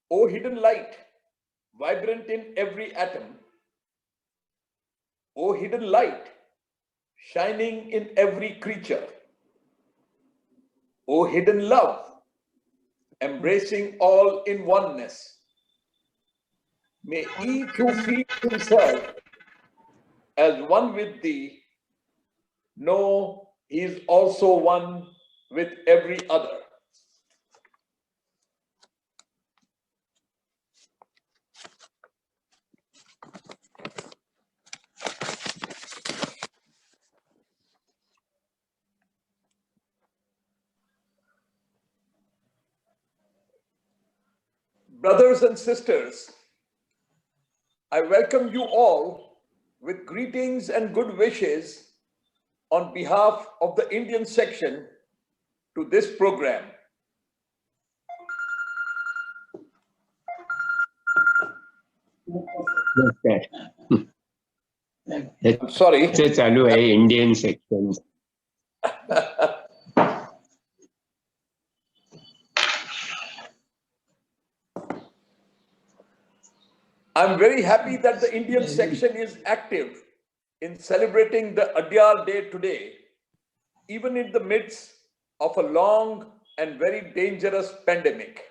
O hidden light, vibrant in every atom, O hidden light, shining in every creature, O hidden love, embracing all in oneness, may each who feels himself as one with thee know he is also one with every other. Brothers and sisters, I welcome you all with greetings and good wishes on behalf of the Indian section to this program. I'm sorry. It's Indian section. I'm very happy that the Indian section is active in celebrating the Adyar Day today, even in the midst of a long and very dangerous pandemic.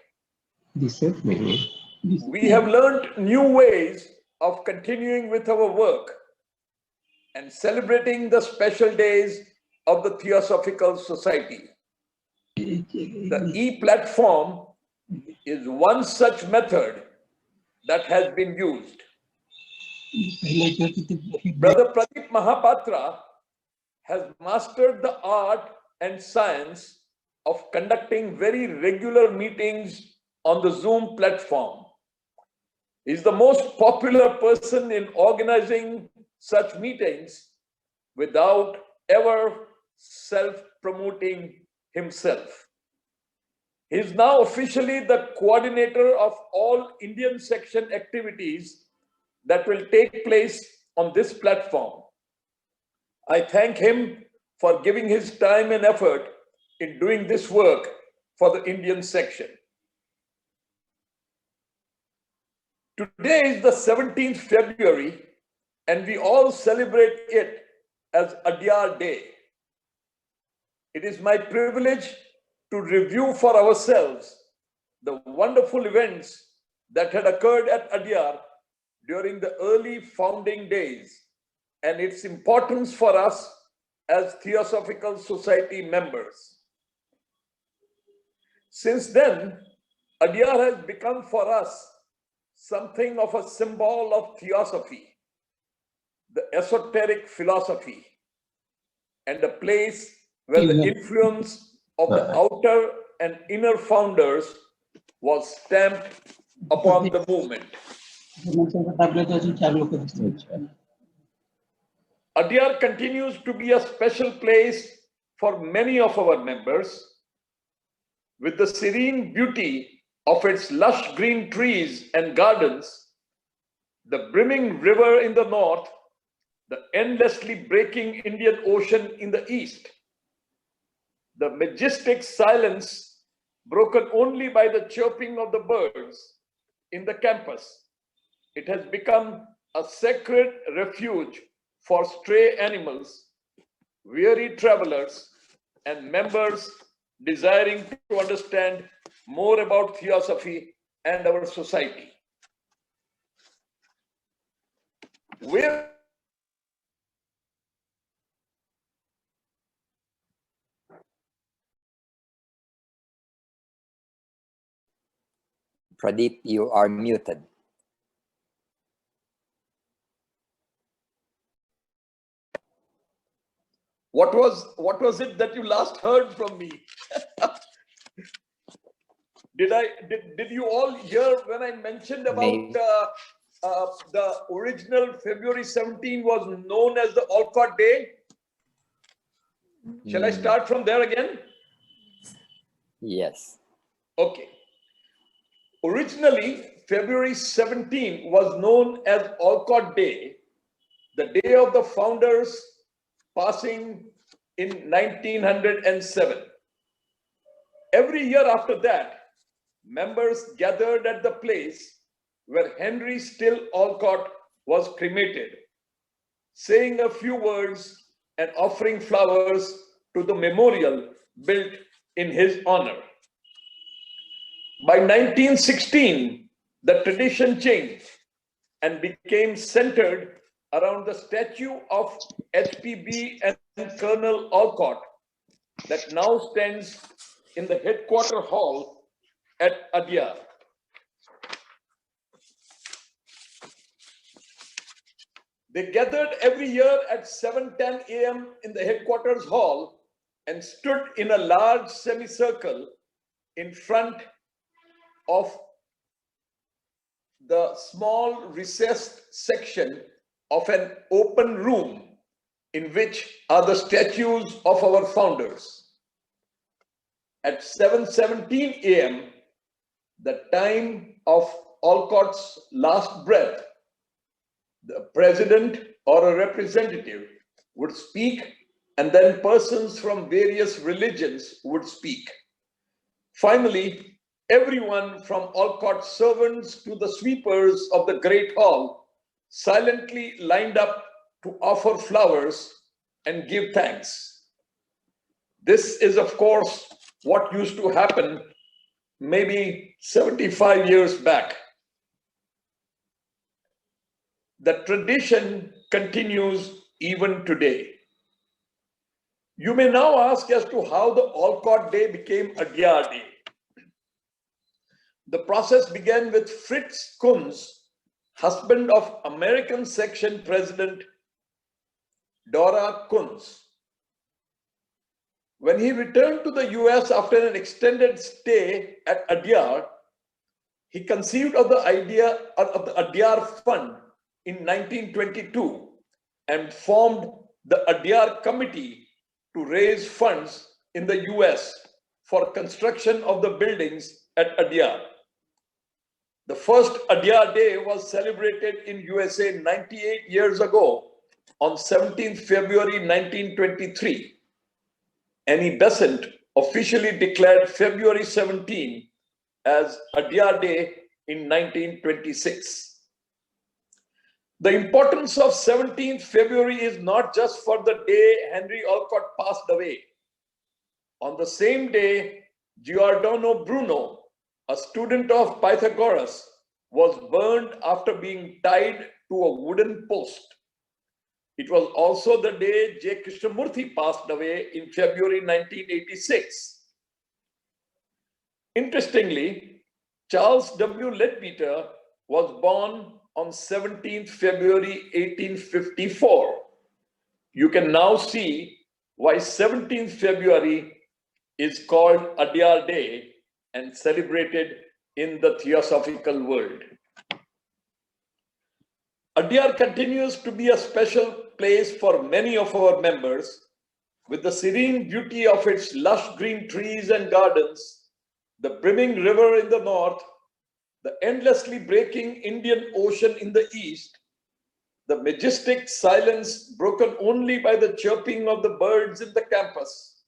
We have learned new ways of continuing with our work and celebrating the special days of the Theosophical Society. The e-platform is one such method that has been used. Brother Pradeep Mahapatra has mastered the art and science of conducting very regular meetings on the Zoom platform. He is the most popular person in organizing such meetings without ever self-promoting himself. He is now officially the coordinator of all Indian section activities that will take place on this platform. I thank him for giving his time and effort in doing this work for the Indian section. Today is the 17th February and we all celebrate it as Adyar Day. It is my privilege to review for ourselves the wonderful events that had occurred at Adyar during the early founding days and its importance for us as Theosophical Society members. Since then, Adyar has become for us something of a symbol of Theosophy, the esoteric philosophy, and a place where the influence of the outer and inner founders was stamped upon the movement. Adyar continues to be a special place for many of our members, with the serene beauty of its lush green trees and gardens, the brimming river in the north, the endlessly breaking Indian Ocean in the east, the majestic silence broken only by the chirping of the birds in the campus. It has become a sacred refuge for stray animals, weary travelers, and members desiring to understand more about Theosophy and our society. Pradeep, you are muted. What was it that you last heard from me? Did you all hear when I mentioned about the original February 17 was known as the Olcott Day? Shall I start from there again? Yes. Okay. Originally, February 17 was known as Olcott Day, the day of the founders passing in 1907. Every year after that, members gathered at the place where Henry Still Olcott was cremated, saying a few words and offering flowers to the memorial built in his honor. By 1916, the tradition changed and became centered around the statue of HPB and Colonel Olcott that now stands in the headquarter hall at Adyar. They gathered every year at 7:10 a.m. in the headquarters hall and stood in a large semicircle in front of the small recessed section of an open room in which are the statues of our founders. At 7:17 a.m., the time of Olcott's last breath, the president or a representative would speak, and then persons from various religions would speak. Finally, everyone from Olcott's servants to the sweepers of the Great Hall silently lined up to offer flowers and give thanks. This is, of course, what used to happen maybe 75 years back. The tradition continues even today. You may now ask as to how the Olcott Day became Adyar Day. The process began with Fritz Kunz, husband of American Section President Dora Kunz. When he returned to the US after an extended stay at Adyar, he conceived of the idea of the Adyar Fund in 1922 and formed the Adyar Committee to raise funds in the US for construction of the buildings at Adyar. The first Adyar Day was celebrated in USA 98 years ago on 17th February 1923. Annie Besant officially declared February 17 as Adyar Day in 1926. The importance of 17th February is not just for the day Henry Olcott passed away. On the same day, Giordano Bruno, a student of Pythagoras, was burned after being tied to a wooden post. It was also the day J. Krishnamurthy passed away in February 1986. Interestingly, Charles W. Leadbeater was born on 17th February 1854. You can now see why 17th February is called Adyar Day and celebrated in the theosophical world. Adyar continues to be a special place for many of our members, with the serene beauty of its lush green trees and gardens, the brimming river in the north, the endlessly breaking Indian Ocean in the east, the majestic silence broken only by the chirping of the birds in the campus.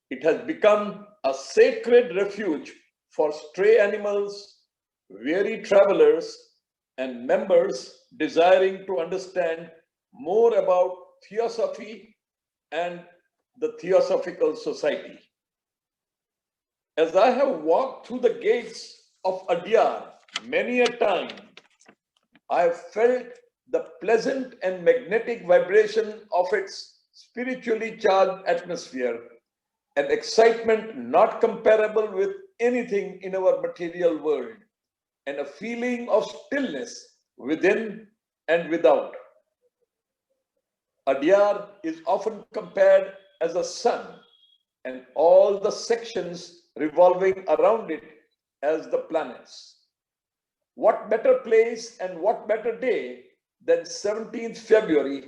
It has become a sacred refuge for stray animals, weary travelers, and members desiring to understand more about Theosophy and the Theosophical Society. As I have walked through the gates of Adyar many a time, I have felt the pleasant and magnetic vibration of its spiritually charged atmosphere, an excitement not comparable with anything in our material world, and a feeling of stillness within and without. Adyar is often compared as a sun, and all the sections revolving around it as the planets. What better place and what better day than 17th February,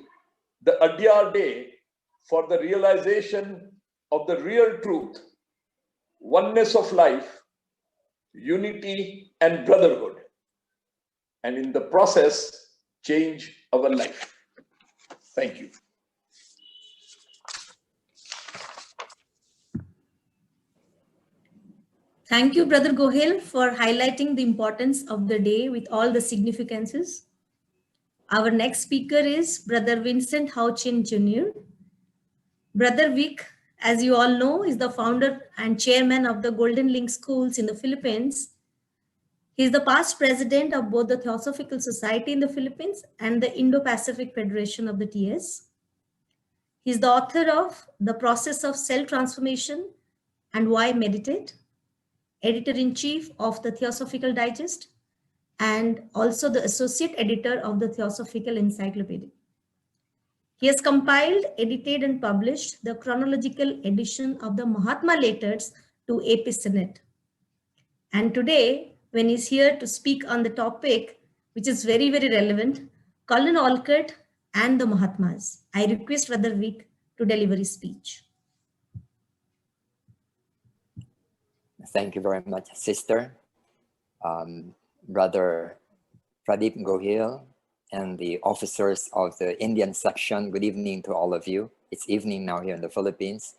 the Adyar Day, for the realization of the real truth, oneness of life, unity and brotherhood, and in the process, change our life. Thank you. Thank you, Brother Gohil, for highlighting the importance of the day with all the significances. Our next speaker is Brother Vincent Houchin Jr. Brother Vic, as you all know, is the founder and chairman of the Golden Link Schools in the Philippines. He is the past president of both the Theosophical Society in the Philippines and the Indo-Pacific Federation of the TS. He is the author of The Process of Self-Transformation and Why Meditate, editor-in-chief of the Theosophical Digest, and also the associate editor of the Theosophical Encyclopedia. He has compiled, edited, and published the chronological edition of the Mahatma letters to AP Senate. And today, when he's here to speak on the topic, which is very, very relevant, Colin Olcott and the Mahatmas, I request Brother Vic to deliver his speech. Thank you very much, sister. Brother Pradeep Gohil and the officers of the Indian section, good evening to all of you. It's evening now here in the Philippines.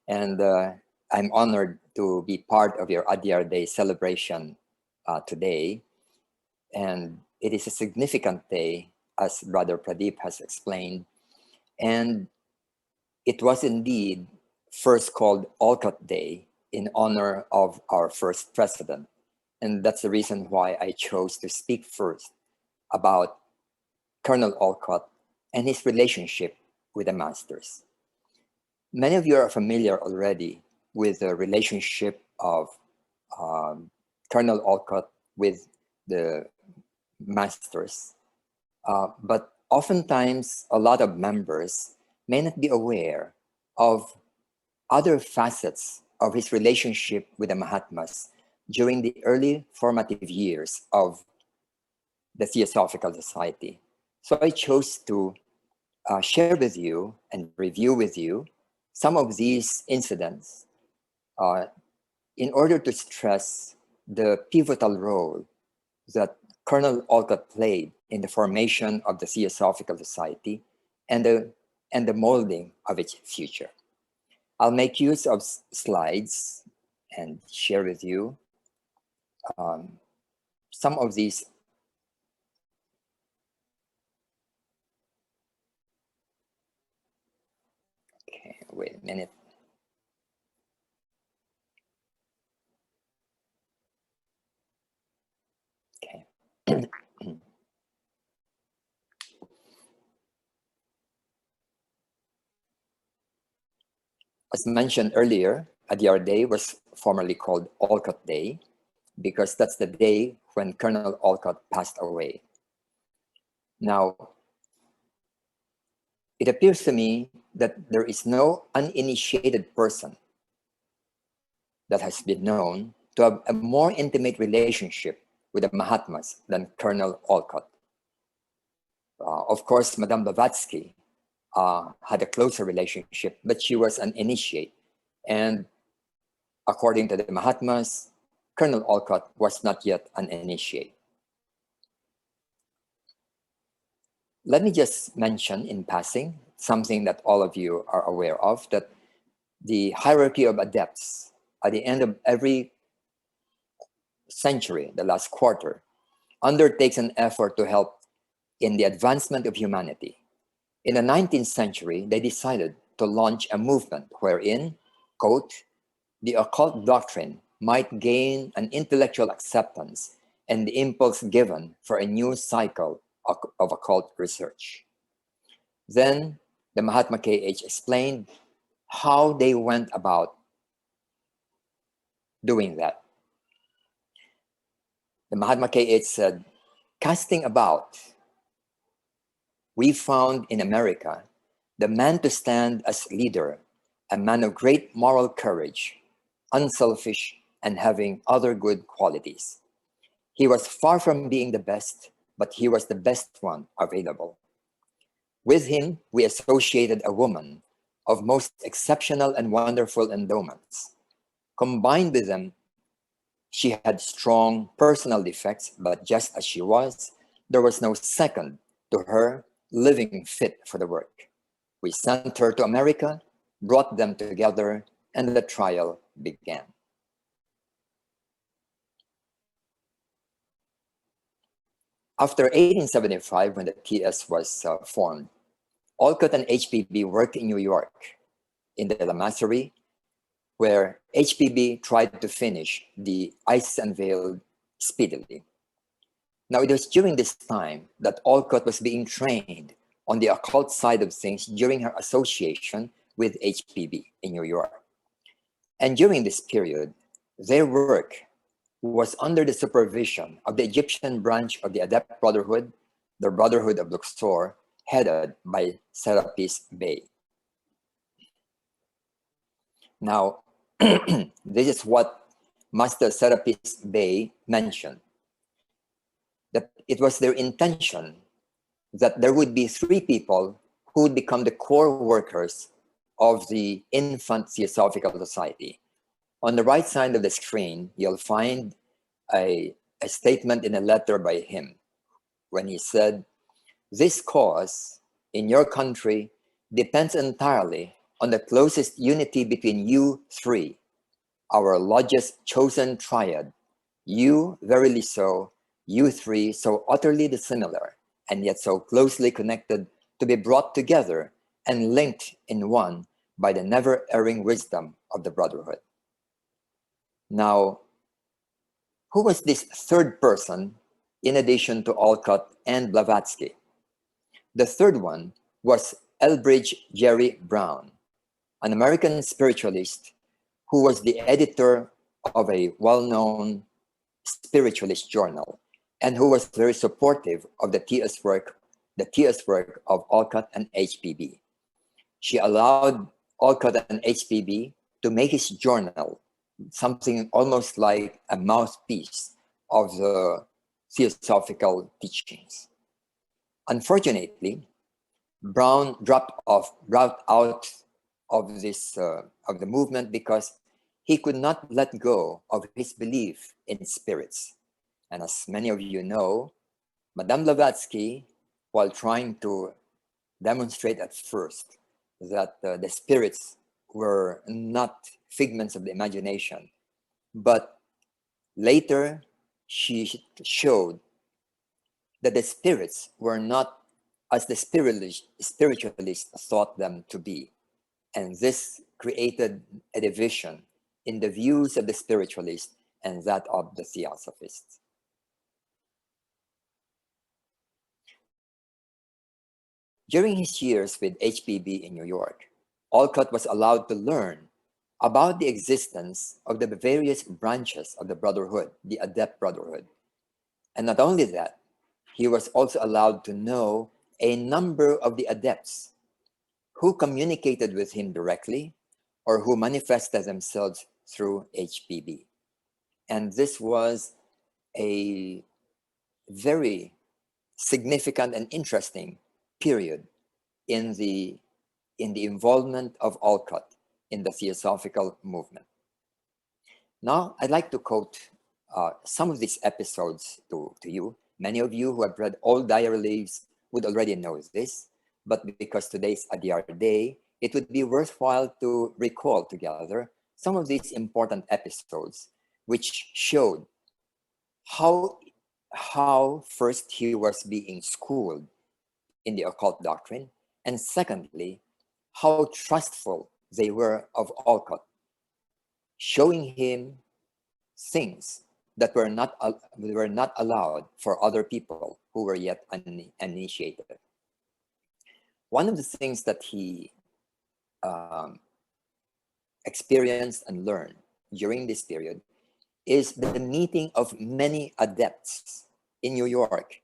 And I'm honored to be part of your Adyar Day celebration today. And it is a significant day, as Brother Pradeep has explained. And it was indeed first called Olcott Day in honor of our first president. And that's the reason why I chose to speak first about Colonel Olcott and his relationship with the masters. Many of you are familiar already with the relationship of Colonel Olcott with the masters. But oftentimes, a lot of members may not be aware of other facets of his relationship with the Mahatmas during the early formative years of the Theosophical Society. So I chose to share with you and review with you some of these incidents in order to stress the pivotal role that Colonel Olcott played in the formation of the Theosophical Society and the molding of its future. I'll make use of slides and share with you some of these. Okay, wait a minute. Okay. As mentioned earlier, Adyar Day was formerly called Olcott Day because that's the day when Colonel Olcott passed away. Now, it appears to me that there is no uninitiated person that has been known to have a more intimate relationship with the Mahatmas than Colonel Olcott. Of course, Madame Blavatsky had a closer relationship, but she was an initiate. And according to the Mahatmas, Colonel Olcott was not yet an initiate. Let me just mention in passing something that all of you are aware of, that the hierarchy of adepts at the end of every century, the last quarter, undertakes an effort to help in the advancement of humanity. In the 19th century, they decided to launch a movement wherein, quote, the occult doctrine might gain an intellectual acceptance and the impulse given for a new cycle of occult research. Then the Mahatma K.H. explained how they went about doing that. The Mahatma K.H. said, casting about, we found in America the man to stand as leader, a man of great moral courage, unselfish, and having other good qualities. He was far from being the best, but he was the best one available. With him, we associated a woman of most exceptional and wonderful endowments. Combined with them, she had strong personal defects, but just as she was, there was no second to her living fit for the work. We sent her to America, brought them together, and the trial began. After 1875, when the TS was formed, Olcott and HPB worked in New York in the Lamasery, where HPB tried to finish the Isis Unveiled speedily. Now, it was during this time that Olcott was being trained on the occult side of things during her association with HPB in New York. And during this period, their work was under the supervision of the Egyptian branch of the Adept Brotherhood, the Brotherhood of Luxor, headed by Serapis Bey. Now, this is what Master Serapis Bey mentioned, that it was their intention that there would be 3 people who would become the core workers of the infant Theosophical Society. On the right side of the screen, you'll find a statement in a letter by him when he said, "This cause in your country depends entirely on the closest unity between you 3, our lodge's chosen triad, you verily so, you 3 so utterly dissimilar, and yet so closely connected to be brought together and linked in one by the never-erring wisdom of the Brotherhood." Now, who was this 3rd person in addition to Olcott and Blavatsky? The 3rd one was Elbridge Jerry Brown, an American spiritualist who was the editor of a well-known spiritualist journal and who was very supportive of the TS work of Olcott and HPB. She allowed Olcott and HPB to make his journal something almost like a mouthpiece of the Theosophical teachings. Unfortunately, Brown dropped out of this of the movement because he could not let go of his belief in spirits. And as many of you know, Madame Blavatsky, while trying to demonstrate at first that the spirits were not figments of the imagination, but later she showed that the spirits were not as the spiritualists thought them to be. And this created a division in the views of the spiritualists and that of the Theosophists. During his years with HPB in New York, Olcott was allowed to learn about the existence of the various branches of the Brotherhood, the Adept Brotherhood. And not only that, he was also allowed to know a number of the adepts who communicated with him directly or who manifested themselves through HPB. And this was a very significant and interesting period in the involvement of Olcott in the Theosophical movement. Now, I'd like to quote some of these episodes to you. Many of you who have read all diary leaves would already know this, but because today's Adyar Day, it would be worthwhile to recall together some of these important episodes which showed how first he was being schooled in the occult doctrine, and secondly, how trustful they were of Olcott, showing him things that were not allowed for other people who were yet uninitiated. One of the things that he experienced and learned during this period is the meeting of many adepts in New York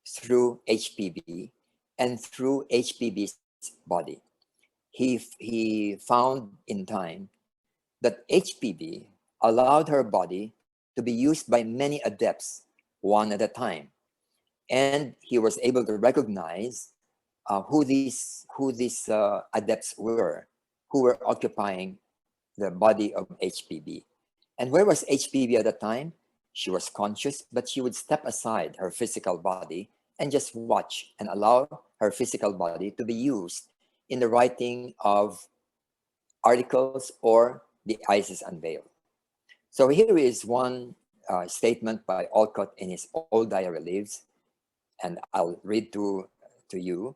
through HPB and through HPB's body. He found in time that HPB allowed her body to be used by many adepts, one at a time. And he was able to recognize who these adepts were, who were occupying the body of HPB. And where was HPB at the time? She was conscious, but she would step aside her physical body and just watch and allow her physical body to be used in the writing of articles or the Isis Unveiled. So here is one statement by Olcott in his old diary leaves. and I'll read to you.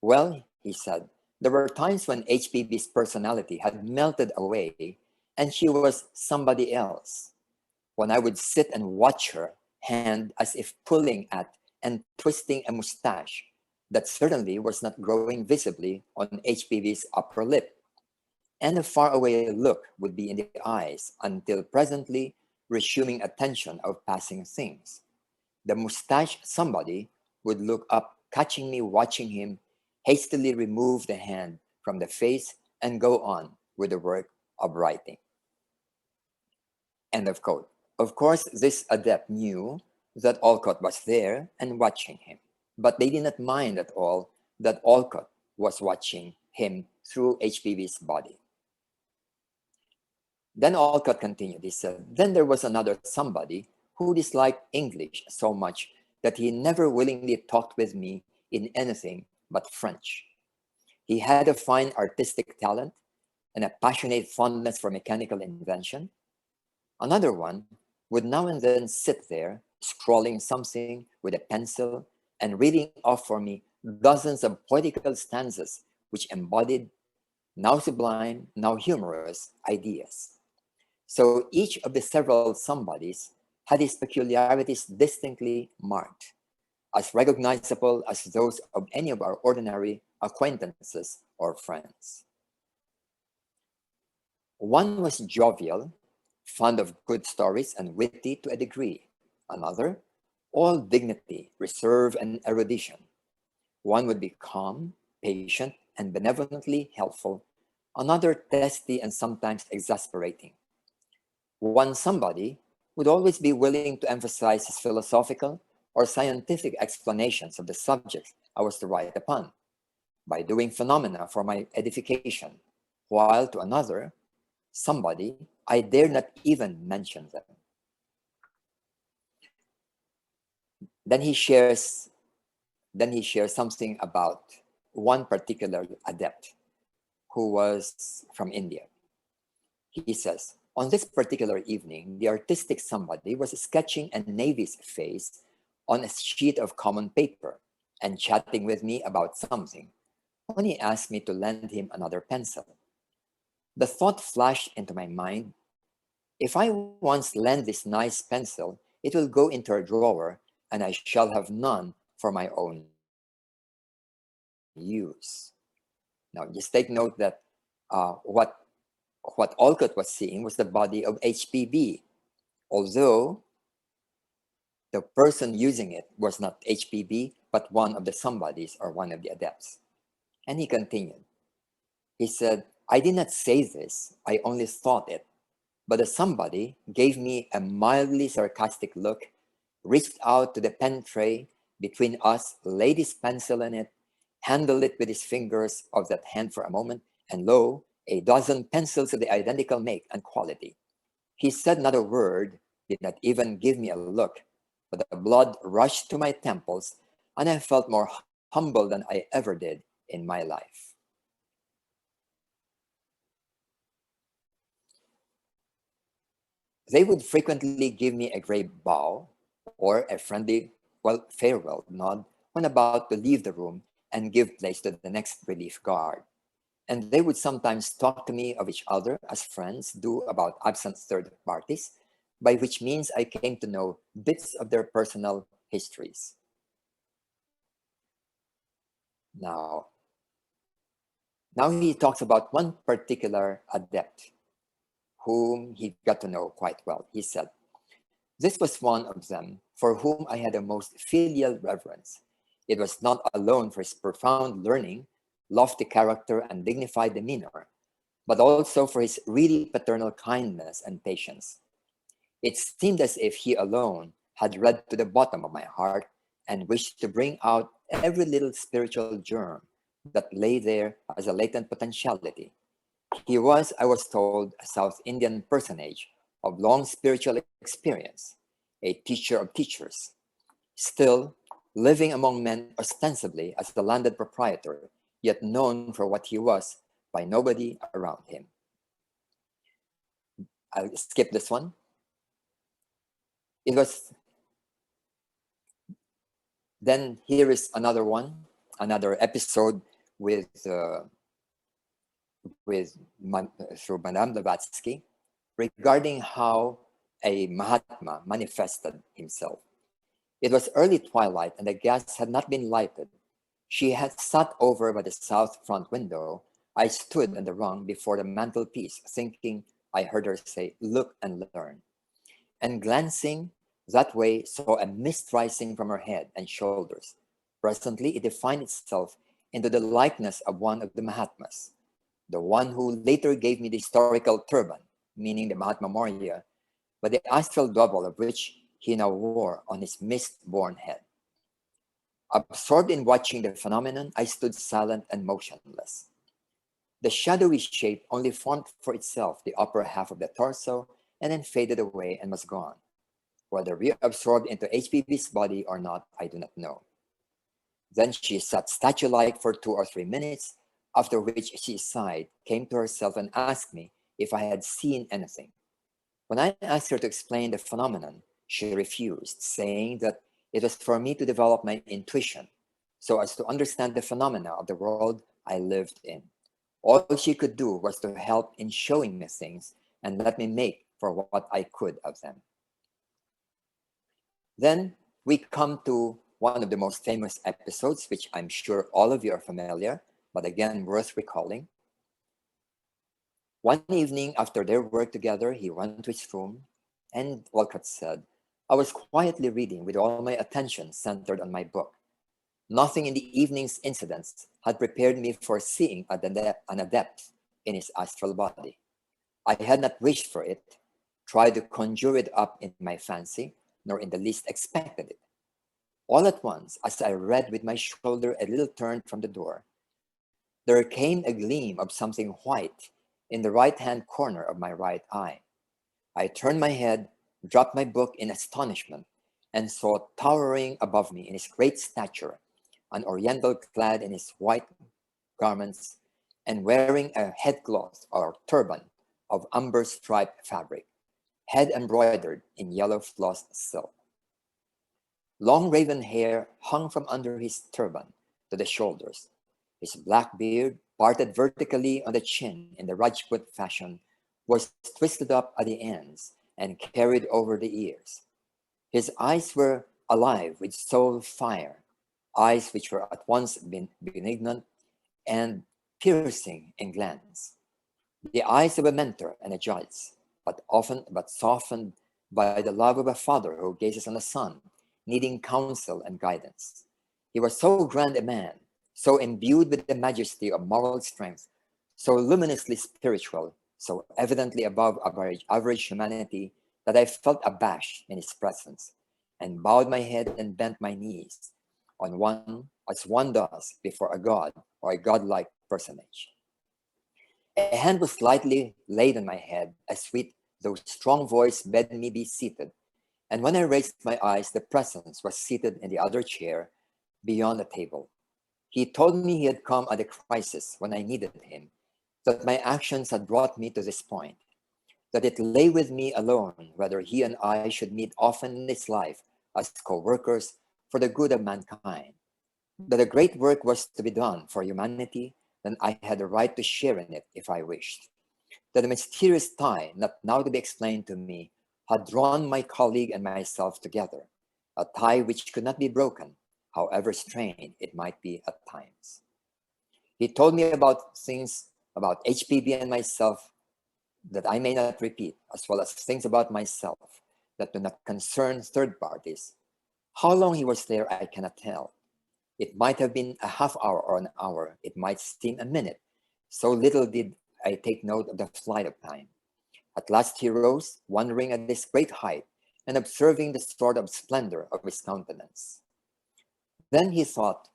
Well, he said, there were times when HPB's personality had melted away and she was somebody else. When I would sit and watch her hand as if pulling at and twisting a mustache that certainly was not growing visibly on HPB's upper lip. And a faraway look would be in the eyes until presently resuming attention of passing things. The mustache somebody would look up, catching me watching him, hastily remove the hand from the face and go on with the work of writing. End of quote. Of course, this adept knew that Olcott was there and watching him, but they did not mind at all that Olcott was watching him through HPB's body. Then Olcott continued. He said, then there was another somebody who disliked English so much that he never willingly talked with me in anything but French. He had a fine artistic talent and a passionate fondness for mechanical invention. Another one would now and then sit there, scrawling something with a pencil and reading off for me dozens of poetical stanzas which embodied now sublime, now humorous ideas. So each of the several somebodies had his peculiarities distinctly marked, as recognizable as those of any of our ordinary acquaintances or friends. One was jovial, fond of good stories and witty to a degree. Another, all dignity, reserve, and erudition. One would be calm, patient, and benevolently helpful. Another, testy and sometimes exasperating. One somebody would always be willing to emphasize his philosophical or scientific explanations of the subjects I was to write upon, by doing phenomena for my edification, while to another, somebody, I dare not even mention them. Then he shares something about one particular adept who was from India. He says, on this particular evening, the artistic somebody was sketching a navy's face on a sheet of common paper and chatting with me about something when he asked me to lend him another pencil. The thought flashed into my mind, if I once lend this nice pencil, it will go into a drawer and I shall have none for my own use. Now, just take note that what Olcott was seeing was the body of HPB, although the person using it was not HPB, but one of the somebodies or one of the adepts. And he continued. He said, I did not say this, I only thought it. But the somebody gave me a mildly sarcastic look, reached out to the pen tray between us, laid his pencil in it, handled it with his fingers of that hand for a moment, and lo, a dozen pencils of the identical make and quality. He said not a word, did not even give me a look, but the blood rushed to my temples, and I felt more humble than I ever did in my life. They would frequently give me a grave bow or a friendly, farewell nod when about to leave the room and give place to the next relief guard. And they would sometimes talk to me of each other as friends do about absent third parties, by which means I came to know bits of their personal histories. Now he talks about one particular adept whom he got to know quite well. He said, this was one of them for whom I had a most filial reverence. It was not alone for his profound learning, lofty character, and dignified demeanor, but also for his really paternal kindness and patience. It seemed as if he alone had read to the bottom of my heart and wished to bring out every little spiritual germ that lay there as a latent potentiality. He was, I was told, a South Indian personage of long spiritual experience, a teacher of teachers, still living among men ostensibly as the landed proprietor, yet known for what he was by nobody around him. I'll skip this one. Then here is another episode with through Madame Blavatsky regarding how a Mahatma manifested himself. It was early twilight and the gas had not been lighted. She had sat over by the south front window. I stood on the rung before the mantelpiece, thinking I heard her say, "Look and learn." And glancing that way, saw a mist rising from her head and shoulders. Presently, it defined itself into the likeness of one of the Mahatmas, the one who later gave me the historical turban, meaning the Mahatma Maurya, but the astral double of which he now wore on his mist-born head. Absorbed in watching the phenomenon, I stood silent and motionless. The shadowy shape only formed for itself the upper half of the torso and then faded away and was gone. Whether reabsorbed into HPB's body or not, I do not know. Then she sat statue-like for 2 or 3 minutes, after which she sighed, came to herself and asked me if I had seen anything. When I asked her to explain the phenomenon, she refused, saying that it was for me to develop my intuition so as to understand the phenomena of the world I lived in. All she could do was to help in showing me things and let me make for what I could of them. Then we come to one of the most famous episodes, which I'm sure all of you are familiar, but again, worth recalling. One evening after their work together, he went to his room and Olcott said, "I was quietly reading with all my attention centered on my book. Nothing in the evening's incidents had prepared me for seeing an adept in his astral body. I had not wished for it, tried to conjure it up in my fancy, nor in the least expected it. All at once, as I read with my shoulder a little turned from the door, there came a gleam of something white in the right-hand corner of my right eye. I turned my head, dropped my book in astonishment, and saw towering above me in his great stature, an Oriental clad in his white garments and wearing a headcloth or turban of umber striped fabric, head embroidered in yellow floss silk. Long raven hair hung from under his turban to the shoulders. His black beard, parted vertically on the chin in the Rajput fashion, was twisted up at the ends and carried over the ears. His eyes were alive with soul fire, eyes which were at once benignant and piercing in glance. The eyes of a mentor and a judge, but softened by the love of a father who gazes on a son, needing counsel and guidance. He was so grand a man, so imbued with the majesty of moral strength, so luminously spiritual, so evidently above average humanity, that I felt abashed in his presence, and bowed my head and bent my knees on one as one does before a god or a godlike personage. A hand was lightly laid on my head, a sweet though strong voice bade me be seated, and when I raised my eyes, the presence was seated in the other chair beyond the table. He told me he had come at a crisis when I needed him, that my actions had brought me to this point, that it lay with me alone whether he and I should meet often in this life as co-workers for the good of mankind, that a great work was to be done for humanity, then I had a right to share in it if I wished, that a mysterious tie, not now to be explained to me, had drawn my colleague and myself together, a tie which could not be broken, however strained it might be at times. He told me about things about HPB and myself that I may not repeat, as well as things about myself that do not concern third parties. How long he was there, I cannot tell. It might have been a half hour or an hour. It might seem a minute. So little did I take note of the flight of time. At last he rose, wondering at this great height and observing the sort of splendor of his countenance. Then he thought,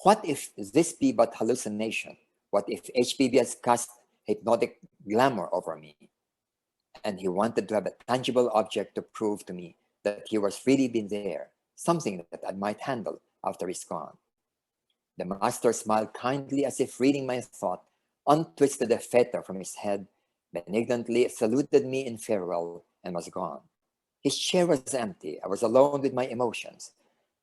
what if this be but hallucination? What if HPB has cast hypnotic glamour over me? And he wanted to have a tangible object to prove to me that he was really been there, something that I might handle after he's gone. The master smiled kindly as if reading my thought, untwisted a fetter from his head, benignantly saluted me in farewell, and was gone. His chair was empty. I was alone with my emotions.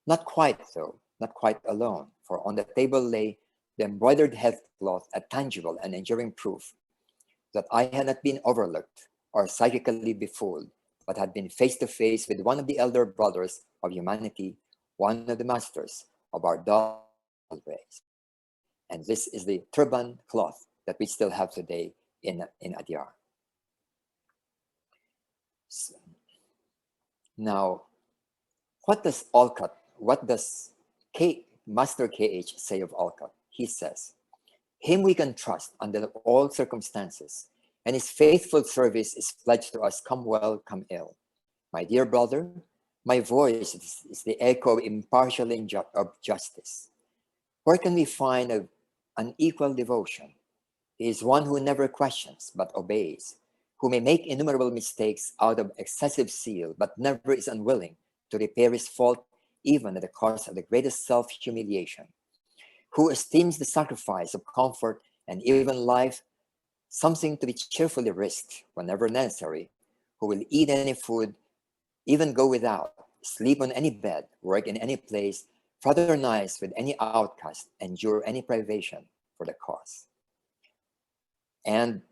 Not quite, though. not quite alone, for on the table lay the embroidered headcloth, a tangible and enduring proof that I had not been overlooked or psychically befooled, but had been face to face with one of the elder brothers of humanity, one of the masters of our dull race. And this is the turban cloth that we still have today in Adyar. So, now, what does Master KH say of Olcott? He says, "Him we can trust under all circumstances, and his faithful service is pledged to us, come well, come ill. My dear brother, my voice is the echo of impartial of justice. Where can we find an equal devotion? He is one who never questions, but obeys, who may make innumerable mistakes out of excessive zeal, but never is unwilling to repair his fault, even at the cost of the greatest self-humiliation, who esteems the sacrifice of comfort and even life something to be cheerfully risked whenever necessary, who will eat any food, even go without, sleep on any bed, work in any place, fraternize with any outcast, endure any privation for the cause." And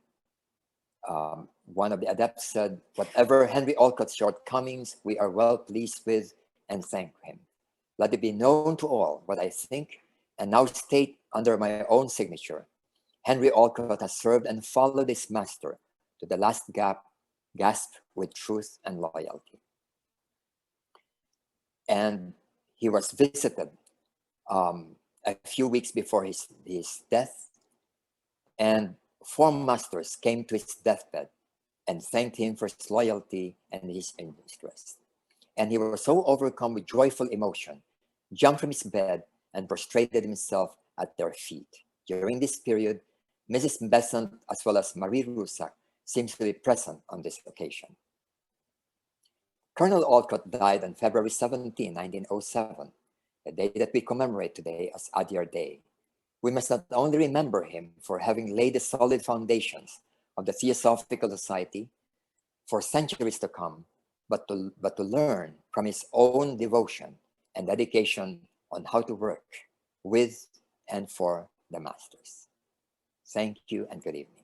one of the adepts said, "Whatever Henry Olcott's shortcomings, we are well pleased with and thank him. Let it be known to all what I think and now state under my own signature. Henry Olcott has served and followed his master to the last gasp with truth and loyalty." And he was visited a few weeks before his death, and 4 masters came to his deathbed and thanked him for his loyalty and his interest. And he was so overcome with joyful emotion, jumped from his bed and prostrated himself at their feet. During this period, Mrs. Besant as well as Marie Rusak seems to be present on this occasion. Colonel Olcott died on February 17, 1907, the day that we commemorate today as Adyar Day. We must not only remember him for having laid the solid foundations of the Theosophical Society for centuries to come, but to learn from his own devotion and dedication on how to work with and for the masters. Thank you and good evening.